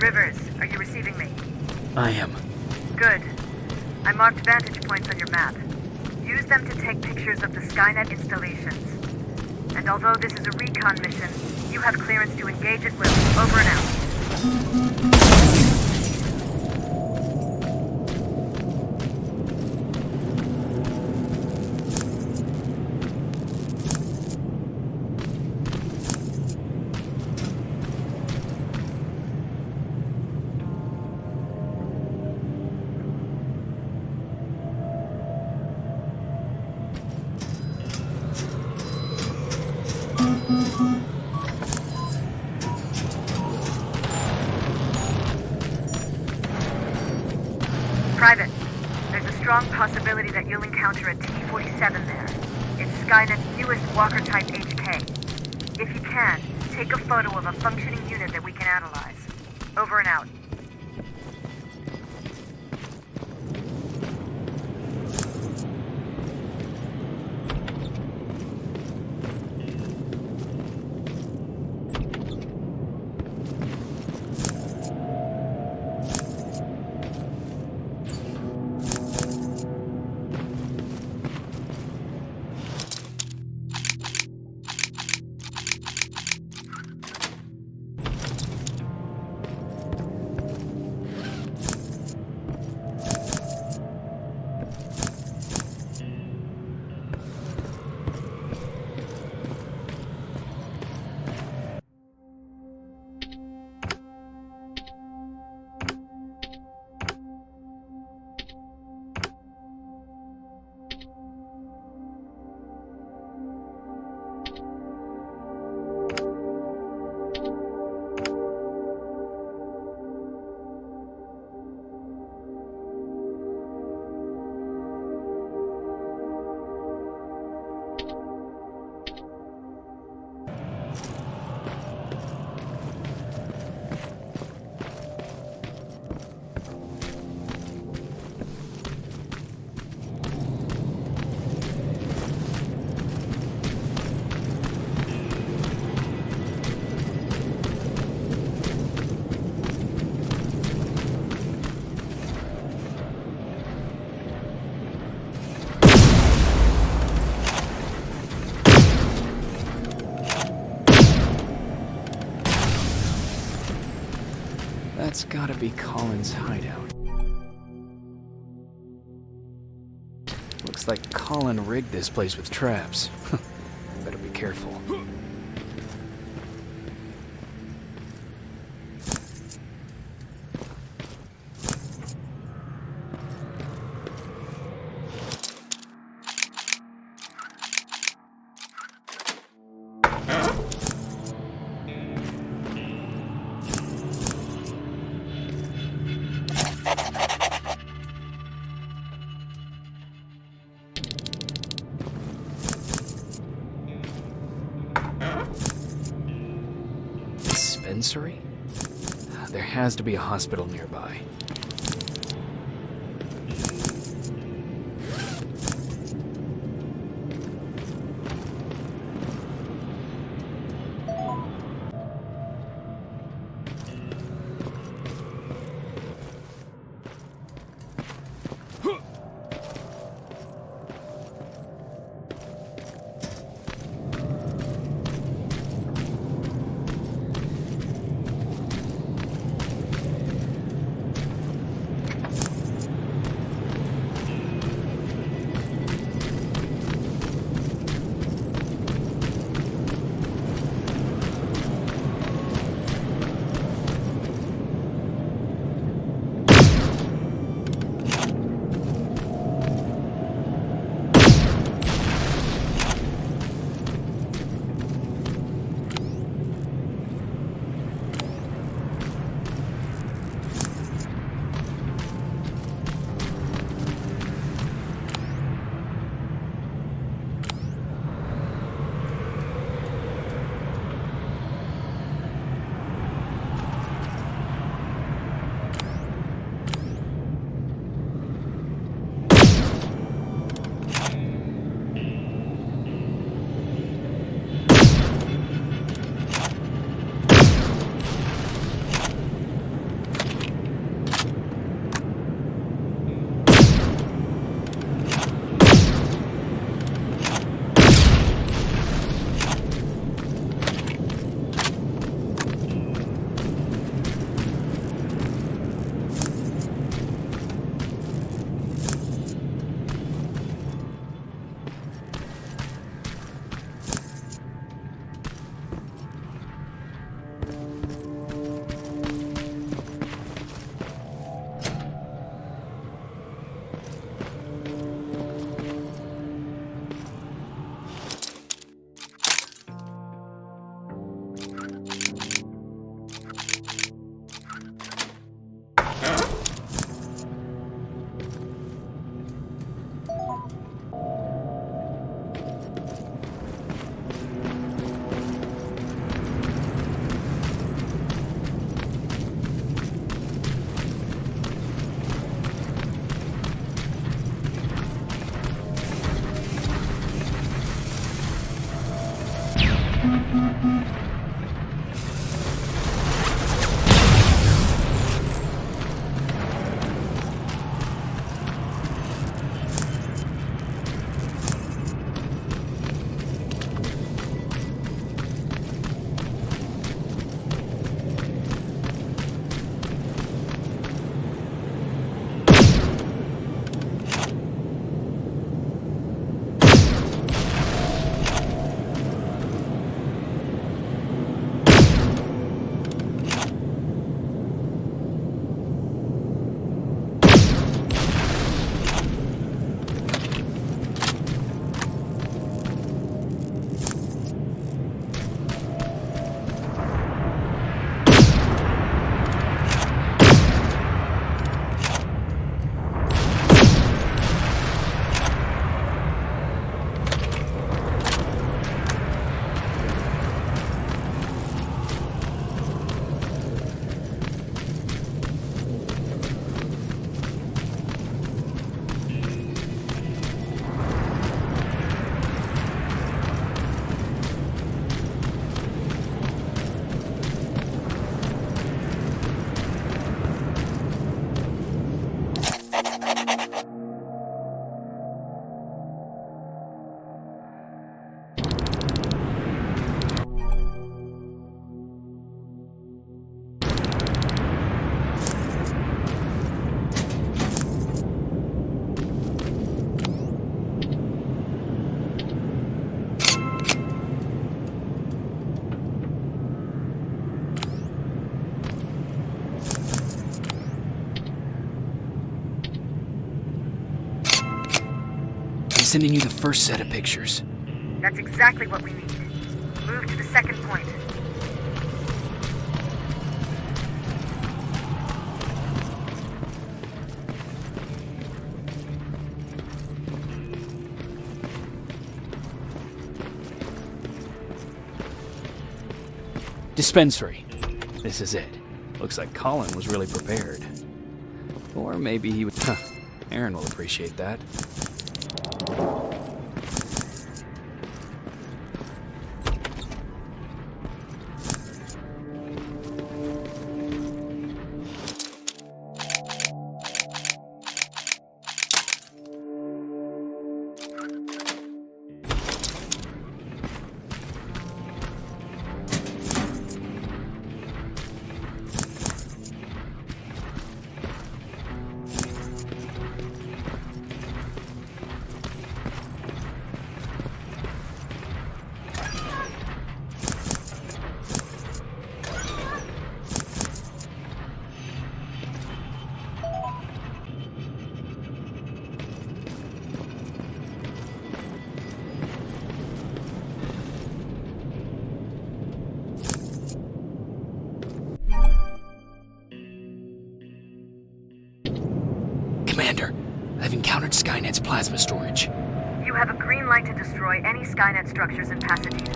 Rivers, are you receiving me? I am. Good. I marked vantage points on your map. Use them to take pictures of the Skynet installations. And although this is a recon mission, you have clearance to engage at will. Over and out. Private, there's a strong possibility that you'll encounter a T47 there. It's Skynet's newest Walker-type HK. If you can, take a photo of a functioning unit that we can analyze. Over and out. That's gotta be Colin's hideout. Looks like Colin rigged this place with traps. Better be careful. Dispensary? There has to be a hospital nearby. sending you the first set of pictures. That's exactly what we need. Move to the second point. Dispensary. This is it. Looks like Colin was really prepared. Or maybe he would... Aaron will appreciate that. Commander, I've encountered Skynet's plasma storage. You have a green light to destroy any Skynet structures in Pasadena.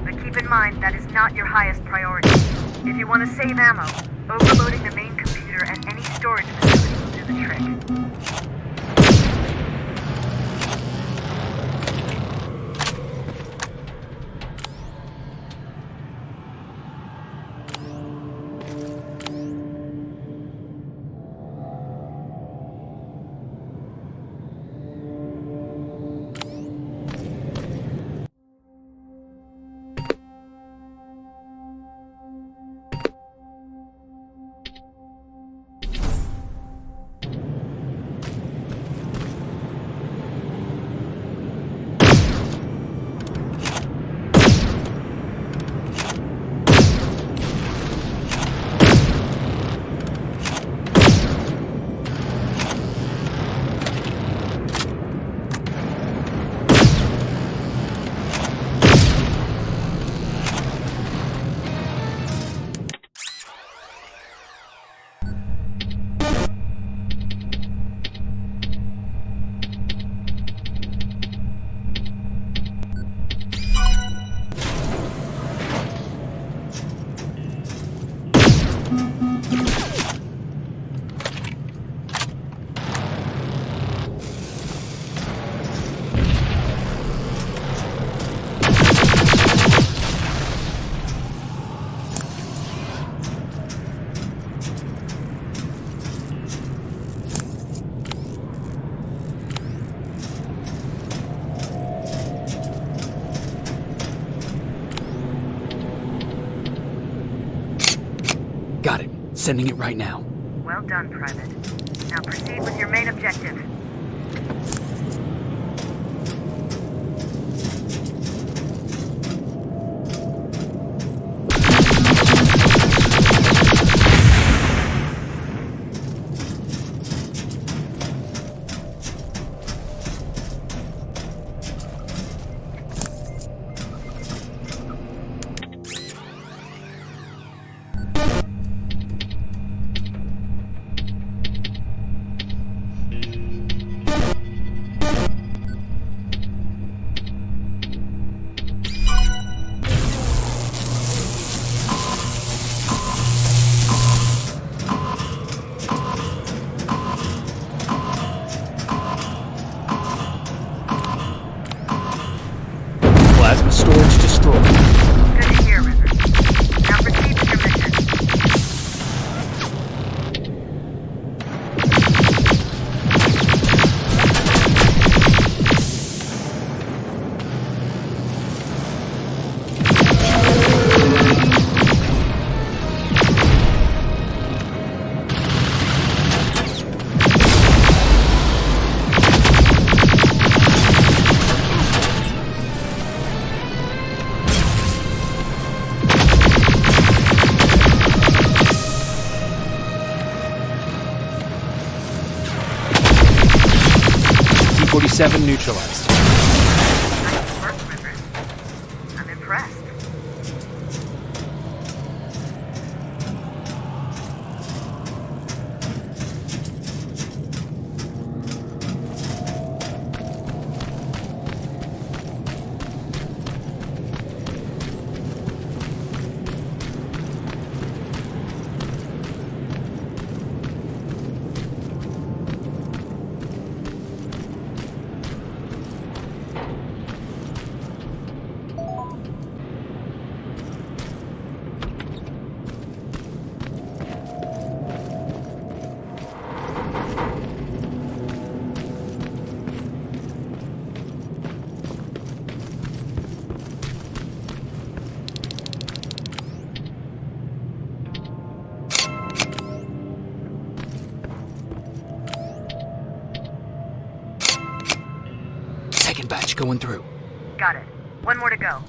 But keep in mind, that is not your highest priority. If you want to save ammo, overloading the main computer and any storage facility will do the trick. Got it. Sending it right now. Well done, Private. Now proceed with your main objective. T47 neutralized. Nice work, Rivers. I'm impressed. Second batch going through. Got it. One more to go.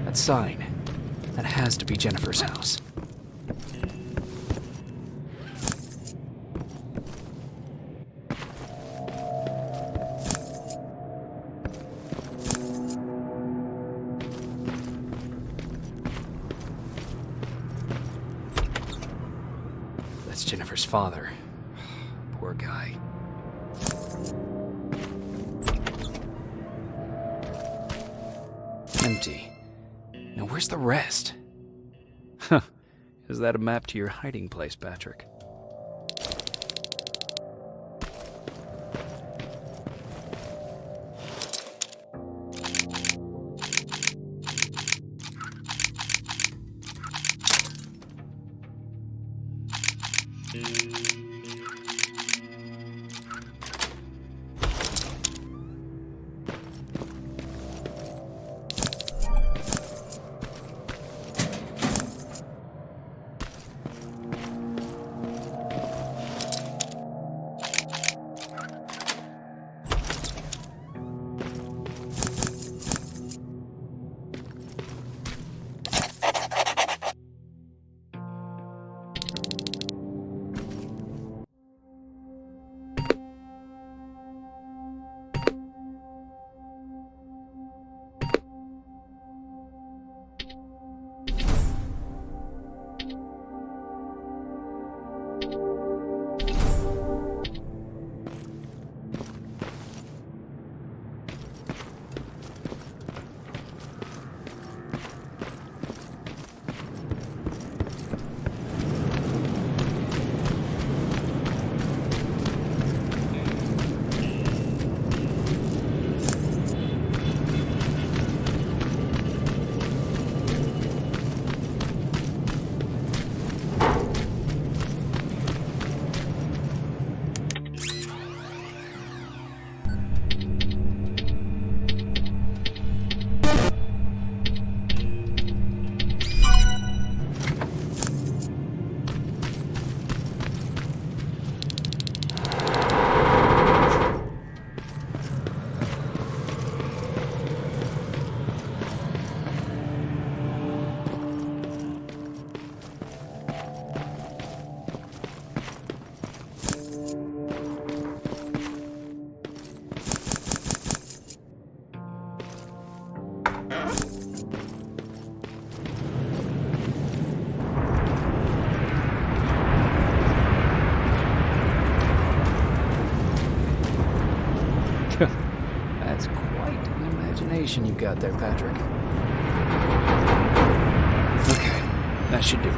That sign. That has to be Jennifer's house. That's Jennifer's father. Poor guy. Empty. Now where's the rest? Huh. Is that a map to your hiding place, Patrick? That's quite an imagination you've got there, Patrick. Okay, that should do it.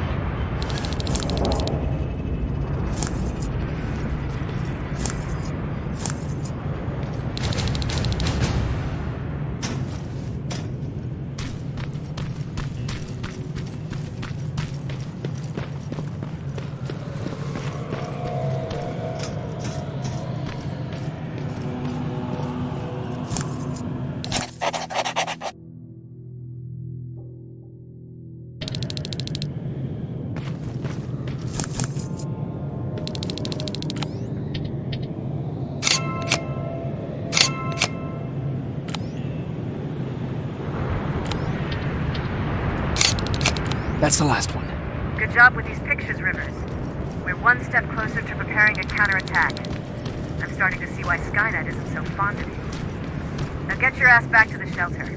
That's the last one. Good job with these pictures, Rivers. We're one step closer to preparing a counterattack. I'm starting to see why Skynet isn't so fond of you. Now get your ass back to the shelter.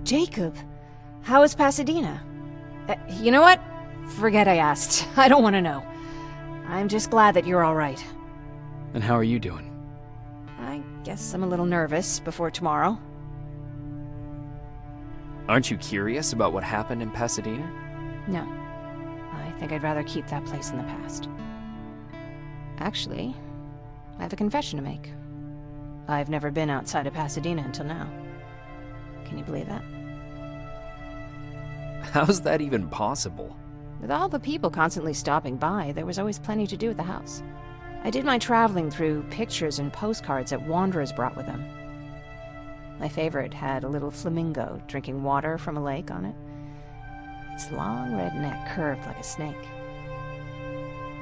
Jacob, how is Pasadena? You know what? Forget I asked. I don't want to know. I'm just glad that you're all right. And how are you doing? I guess I'm a little nervous before tomorrow. Aren't you curious about what happened in Pasadena? No. I think I'd rather keep that place in the past. Actually, I have a confession to make. I've never been outside of Pasadena until now. Can you believe that? How's that even possible? With all the people constantly stopping by, there was always plenty to do at the house. I did my traveling through pictures and postcards that wanderers brought with them. My favorite had a little flamingo drinking water from a lake on it. Its long red neck curved like a snake.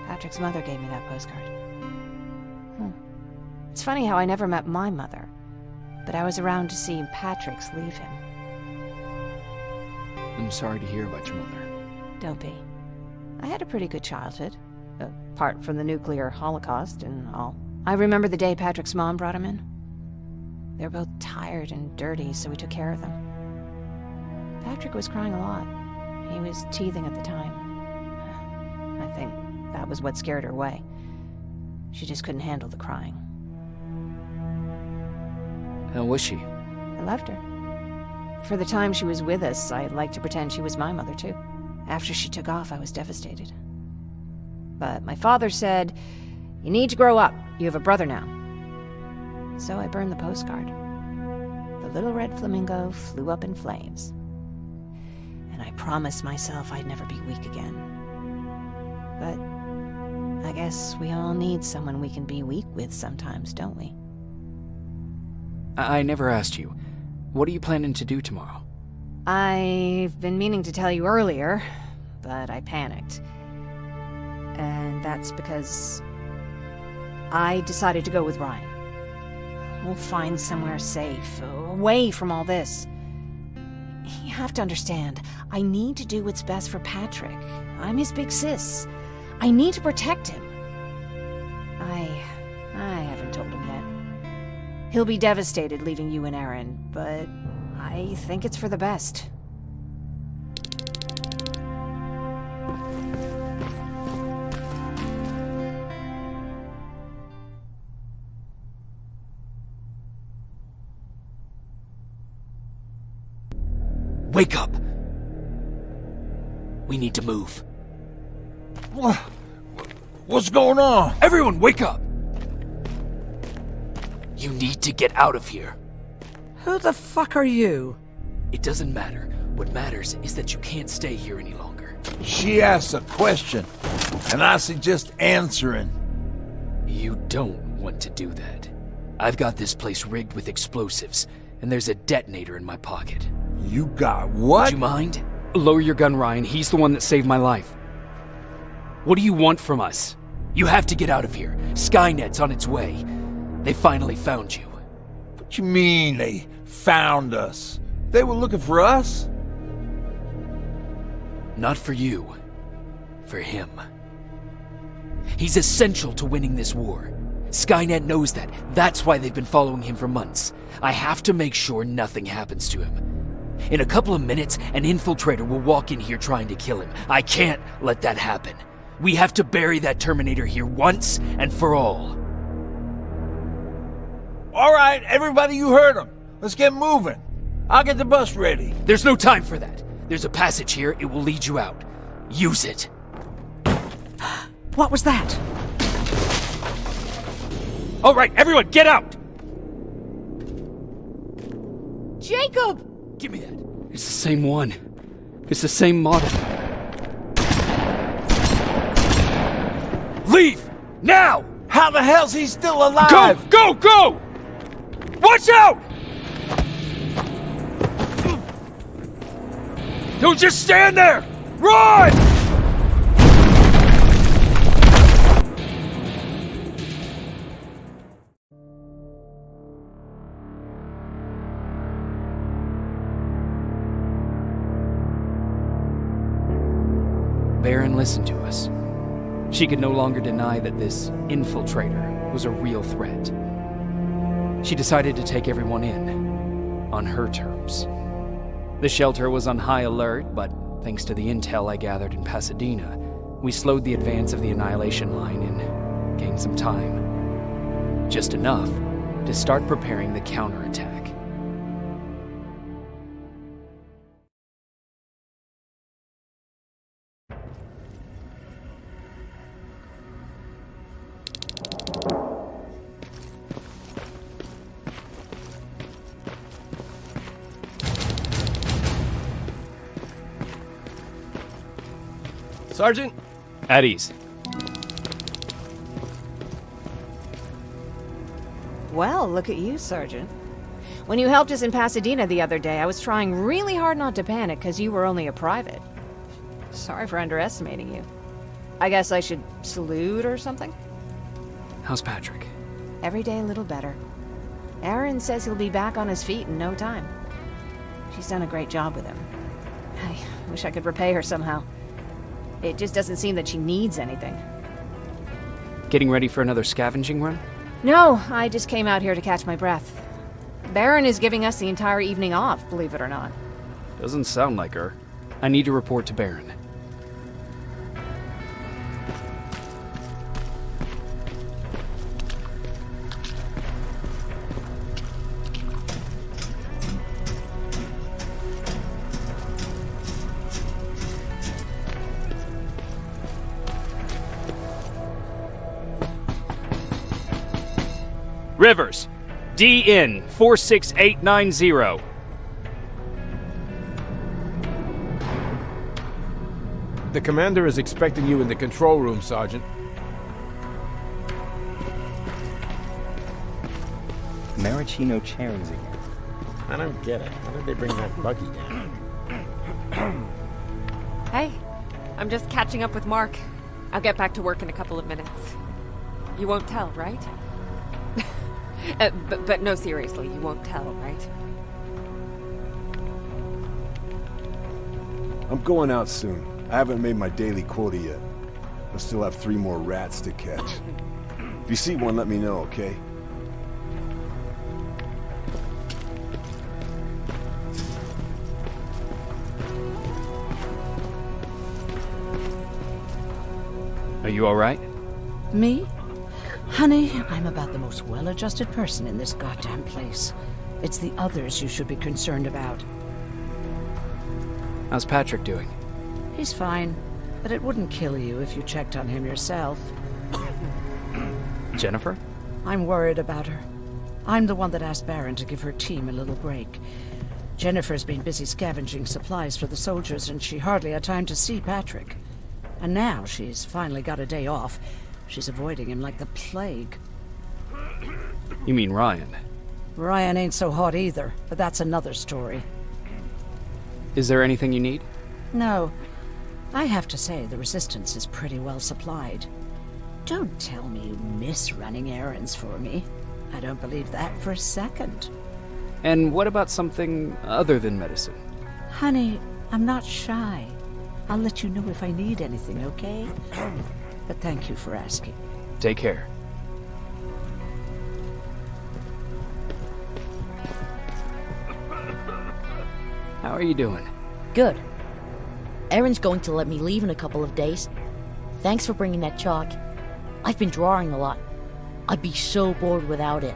Patrick's mother gave me that postcard. It's funny how I never met my mother, but I was around to see Patrick's leave him. I'm sorry to hear about your mother. Don't be. I had a pretty good childhood, apart from the nuclear holocaust and all. I remember the day Patrick's mom brought him in. They were both tired and dirty, so we took care of them. Patrick was crying a lot. He was teething at the time. I think that was what scared her away. She just couldn't handle the crying. How was she? I loved her. For the time she was with us, I liked to pretend she was my mother, too. After she took off, I was devastated. But my father said, "You need to grow up. You have a brother now." So I burned the postcard. The little red flamingo flew up in flames. And I promised myself I'd never be weak again. But I guess we all need someone we can be weak with sometimes, don't we? I never asked you. What are you planning to do tomorrow? I've been meaning to tell you earlier, but I panicked. And that's because I decided to go with Ryan. We'll find somewhere safe, away from all this. You have to understand, I need to do what's best for Patrick. I'm his big sis. I need to protect him. I haven't told him yet. He'll be devastated leaving you and Aaron, but I think it's for the best. Wake up! We need to move. What's going on? Everyone, wake up! You need to get out of here. Who the fuck are you? It doesn't matter. What matters is that you can't stay here any longer. She asks a question, and I suggest answering. You don't want to do that. I've got this place rigged with explosives, and there's a detonator in my pocket. You got what? Would you mind? Lower your gun, Ryan. He's the one that saved my life. What do you want from us? You have to get out of here. Skynet's on its way. They finally found you. What you mean they found us? They were looking for us? Not for you. For him. He's essential to winning this war. Skynet knows that. That's why they've been following him for months. I have to make sure nothing happens to him. In a couple of minutes, an infiltrator will walk in here trying to kill him. I can't let that happen. We have to bury that Terminator here once and for all. All right, everybody, you heard him. Let's get moving. I'll get the bus ready. There's no time for that. There's a passage here. It will lead you out. Use it. What was that? All right, everyone, get out! Jacob! Give me that. It's the same one. It's the same model. Leave! Now! How the hell's he still alive? Go! Go! Go! Watch out! Don't just stand there! Run! Baron listened to us. She could no longer deny that this infiltrator was a real threat. She decided to take everyone in, on her terms. The shelter was on high alert, but thanks to the intel I gathered in Pasadena, we slowed the advance of the Annihilation Line and gained some time. Just enough to start preparing the counterattack. Sergeant? At ease. Well, look at you, Sergeant. When you helped us in Pasadena the other day, I was trying really hard not to panic because you were only a private. Sorry for underestimating you. I guess I should salute or something? How's Patrick? Every day a little better. Aaron says he'll be back on his feet in no time. She's done a great job with him. I wish I could repay her somehow. It just doesn't seem that she needs anything. Getting ready for another scavenging run? No, I just came out here to catch my breath. Baron is giving us the entire evening off, believe it or not. Doesn't sound like her. I need to report to Baron. Rivers, DN 46890. The commander is expecting you in the control room, Sergeant. Maraschino cherries again. I don't get it. How did they bring that buggy down? Hey, I'm just catching up with Mark. I'll get back to work in a couple of minutes. You won't tell, right? But no, seriously, you won't tell, right? I'm going out soon. I haven't made my daily quota yet. I still have 3 more rats to catch. If you see one, let me know, okay? Are you alright? Me? Honey, I'm about the most well-adjusted person in this goddamn place. It's the others you should be concerned about. How's Patrick doing? He's fine, but it wouldn't kill you if you checked on him yourself. Jennifer? I'm worried about her. I'm the one that asked Baron to give her team a little break. Jennifer's been busy scavenging supplies for the soldiers, and she hardly had time to see Patrick. And now she's finally got a day off. She's avoiding him like the plague. You mean Ryan? Ryan ain't so hot either, but that's another story. Is there anything you need? No. I have to say the Resistance is pretty well supplied. Don't tell me you miss running errands for me. I don't believe that for a second. And what about something other than medicine? Honey, I'm not shy. I'll let you know if I need anything, okay? But thank you for asking. Take care. How are you doing? Good. Erin's going to let me leave in a couple of days. Thanks for bringing that chalk. I've been drawing a lot. I'd be so bored without it.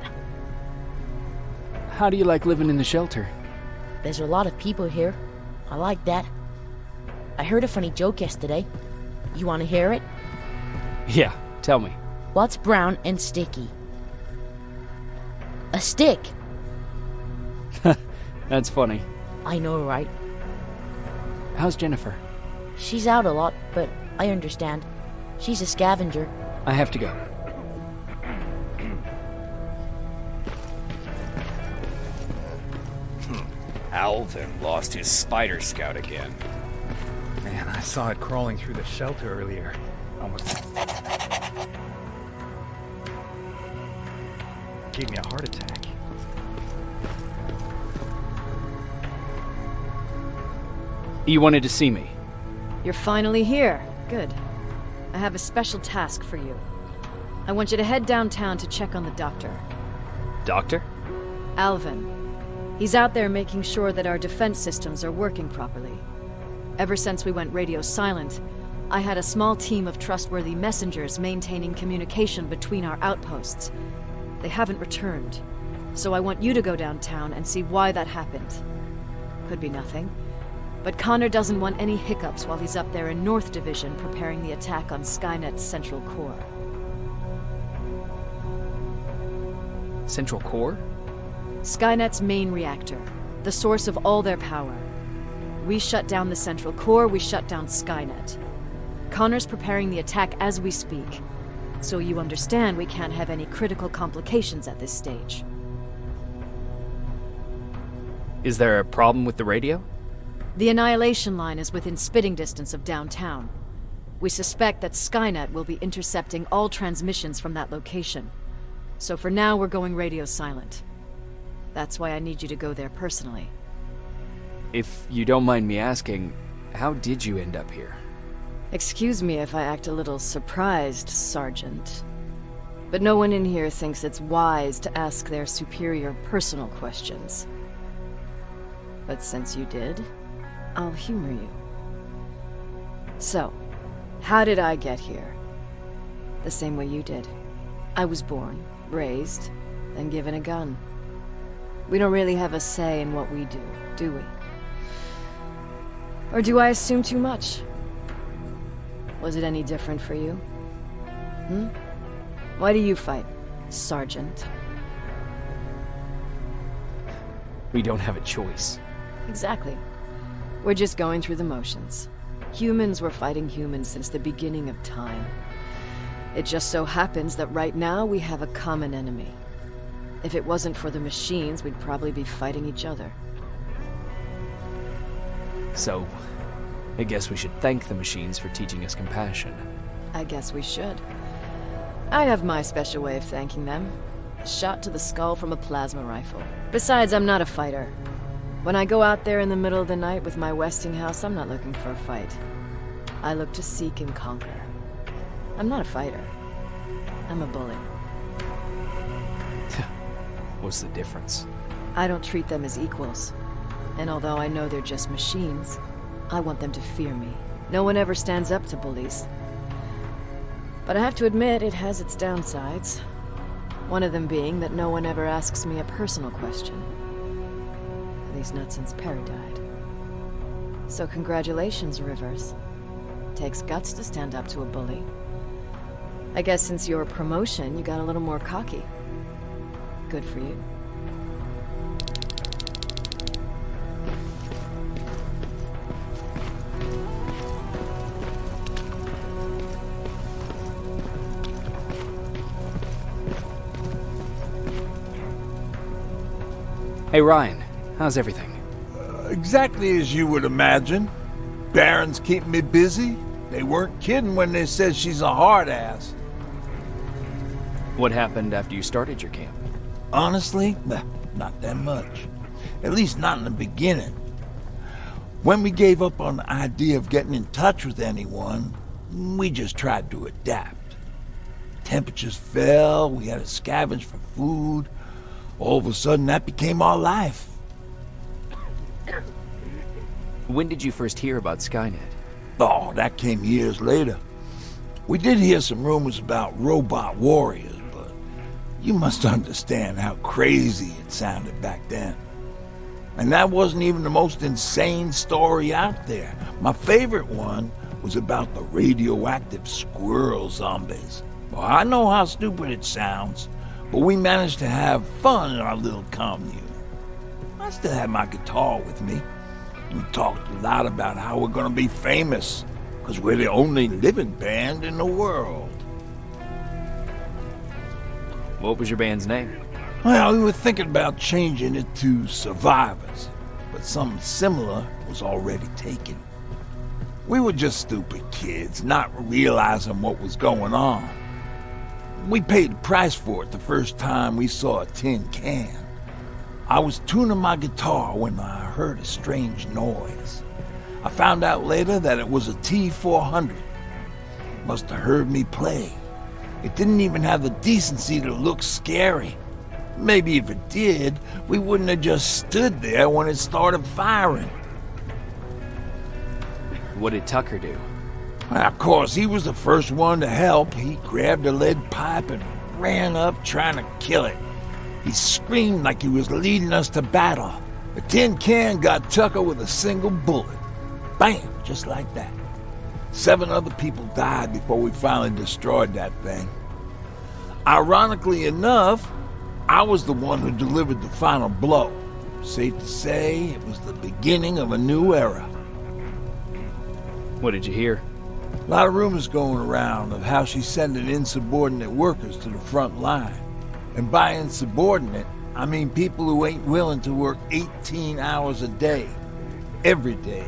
How do you like living in the shelter? There's a lot of people here. I like that. I heard a funny joke yesterday. You want to hear it? Yeah, tell me. What's brown and sticky? A stick. That's funny. I know, right? How's Jennifer? She's out a lot, but I understand. She's a scavenger. I have to go. Alvin lost his spider scout again. Man, I saw it crawling through the shelter earlier. Almost gave me a heart attack. You wanted to see me? You're finally here. Good. I have a special task for you. I want you to head downtown to check on the doctor. Doctor? Alvin. He's out there making sure that our defense systems are working properly. Ever since we went radio silent, I had a small team of trustworthy messengers maintaining communication between our outposts. They haven't returned, so I want you to go downtown and see why that happened. Could be nothing, but Connor doesn't want any hiccups while he's up there in North Division preparing the attack on Skynet's Central Core. Central Core? Skynet's main reactor, the source of all their power. We shut down the Central Core, we shut down Skynet. Connor's preparing the attack as we speak, so you understand we can't have any critical complications at this stage. Is there a problem with the radio? The Annihilation Line is within spitting distance of downtown. We suspect that Skynet will be intercepting all transmissions from that location. So for now, we're going radio silent. That's why I need you to go there personally. If you don't mind me asking, how did you end up here? Excuse me if I act a little surprised, Sergeant. But no one in here thinks it's wise to ask their superior personal questions. But since you did, I'll humor you. So, how did I get here? The same way you did. I was born, raised, and given a gun. We don't really have a say in what we do we? Or do I assume too much? Was it any different for you? Why do you fight, Sergeant? We don't have a choice. Exactly. We're just going through the motions. Humans were fighting humans since the beginning of time. It just so happens that right now we have a common enemy. If it wasn't for the machines, we'd probably be fighting each other. So, I guess we should thank the machines for teaching us compassion. I guess we should. I have my special way of thanking them. A shot to the skull from a plasma rifle. Besides, I'm not a fighter. When I go out there in the middle of the night with my Westinghouse, I'm not looking for a fight. I look to seek and conquer. I'm not a fighter. I'm a bully. What's the difference? I don't treat them as equals. And although I know they're just machines, I want them to fear me. No one ever stands up to bullies. But I have to admit, it has its downsides. One of them being that no one ever asks me a personal question. At least not since Perry died. So congratulations, Rivers. Takes guts to stand up to a bully. I guess since your promotion, you got a little more cocky. Good for you. Hey Ryan, how's everything? Exactly as you would imagine. Baron's keeping me busy. They weren't kidding when they said she's a hard ass. What happened after you started your camp? Honestly, not that much. At least not in the beginning. When we gave up on the idea of getting in touch with anyone, we just tried to adapt. Temperatures fell, we had to scavenge for food. All of a sudden, that became our life. When did you first hear about Skynet? Oh, that came years later. We did hear some rumors about robot warriors, but you must understand how crazy it sounded back then. And that wasn't even the most insane story out there. My favorite one was about the radioactive squirrel zombies. Well, I know how stupid it sounds, but we managed to have fun in our little commune. I still had my guitar with me. We talked a lot about how we're gonna be famous, because we're the only living band in the world. What was your band's name? Well, we were thinking about changing it to Survivors, but something similar was already taken. We were just stupid kids, not realizing what was going on. We paid the price for it the first time we saw a tin can. I was tuning my guitar when I heard a strange noise. I found out later that it was a T400. It must have heard me play. It didn't even have the decency to look scary. Maybe if it did, we wouldn't have just stood there when it started firing. What did Tucker do? Well, of course, he was the first one to help. He grabbed a lead pipe and ran up trying to kill it. He screamed like he was leading us to battle. The tin can got Tucker with a single bullet. Bam! Just like that. 7 other people died before we finally destroyed that thing. Ironically enough, I was the one who delivered the final blow. Safe to say, it was the beginning of a new era. What did you hear? A lot of rumors going around of how she's sending insubordinate workers to the front line. And by insubordinate, I mean people who ain't willing to work 18 hours a day, every day,